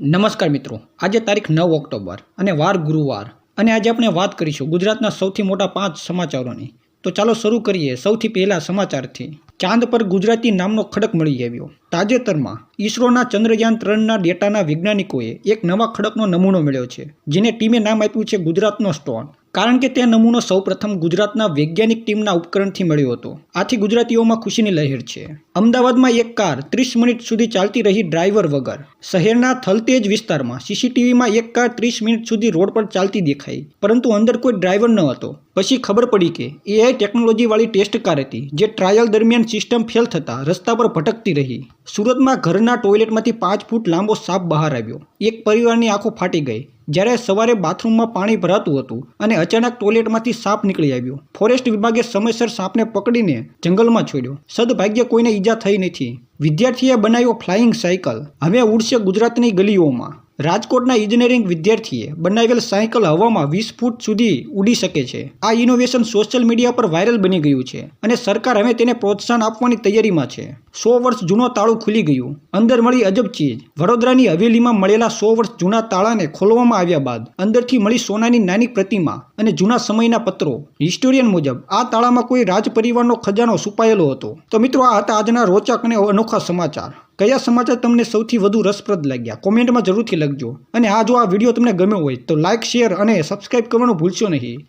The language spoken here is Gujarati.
નમસ્કાર મિત્રો, આજે તારીખ 9 ઓક્ટોબર અને વાર ગુરુવાર અને આજે આપણે વાત કરીશું ગુજરાતના સૌથી મોટા 5 સમાચારોની। તો ચાલો શરૂ કરીએ સૌથી પહેલા સમાચારથી। ચાંદ પર ગુજરાતી નામનો ખડક મળી આવ્યો। તાજેતરમાં ઈસરોના ચંદ્રયાન 3ના ડેટાના વૈજ્ઞાનિકોએ એક નવા ખડકનો નમૂનો મળ્યો છે, જેને ટીમે નામ આપ્યું છે ગુજરાતનો સ્ટોન, કારણ કે તે નમૂનો સૌપ્રથમ ગુજરાતના વૈજ્ઞાનિક ટીમના ઉપકરણથી મળ્યો હતો। આથી ગુજરાતીઓમાં ખુશીની લહેર છે। અમદાવાદમાં એક કાર 30 મિનિટ સુધી ચાલતી રહી ડ્રાઈવર વગર। શહેરના થલતેજ વિસ્તારમાં સીસીટીવીમાં એક કાર 30 મિનિટ સુધી રોડ પર ચાલતી દેખાઈ, પરંતુ અંદર કોઈ ડ્રાઈવર ન હતો। પછી ખબર પડી કે એઆઈ ટેકનોલોજીવાળી ટેસ્ટ કાર હતી, જે ટ્રાયલ દરમિયાન સિસ્ટમ ફેલ થતાં રસ્તા પર ભટકતી રહી। સુરતમાં ઘરના ટોયલેટમાંથી 5 ફૂટ લાંબો સાપ બહાર આવ્યો। એક પરિવારની આંખો ફાટી ગઈ જ્યારે સવારે બાથરૂમમાં પાણી ભરાતું હતું અને અચાનક ટોયલેટમાંથી સાપ નીકળી આવ્યો। ફોરેસ્ટ વિભાગે સમયસર સાપને પકડીને જંગલમાં છોડ્યો। સદભાગ્યે કોઈને ઈજા થઈ નથી। વિદ્યાર્થીએ બનાવ્યો ફ્લાઇંગ સાયકલ, હવે ઉડશે ગુજરાતની ગલીઓમાં। રાજકોટના એન્જિનિયરિંગ વિદ્યાર્થીએ બનાવેલ સાયકલ હવામાં 20 ફૂટ સુધી ઉડી શકે છે। આ ઇનોવેશન સોશિયલ મીડિયા પર વાયરલ બની ગયું છે અને સરકાર હવે તેને પ્રોત્સાહન આપવાની તૈયારીમાં છે। 100 વર્ષ જૂનો તાળું ખુલી ગયું, અંદર મળી અજબ ચીજ। વડોદરાની હવેલીમાં મળેલા 100 વર્ષ જૂના તાળાને ખોલવામાં આવ્યા બાદ અંદરથી મળી સોનાની નાની પ્રતિમા અને જૂના સમયના પત્રો। હિસ્ટોરિયન મુજબ આ તાળામાં કોઈ રાજ પરિવારનો ખજાનો છુપાયેલો હતો। તો મિત્રો, આ હતા આજના રોચક અને અનોખા સમાચાર। કયા સમાચાર તમને સૌથી વધુ રસપ્રદ લાગ્યા કોમેન્ટમાં જરૂરથી લખજો। અને જો આ વિડીયો તમને ગમ્યો હોય તો લાઇક, શેર અને સબસ્ક્રાઇબ કરવાનું ભૂલશો નહીં।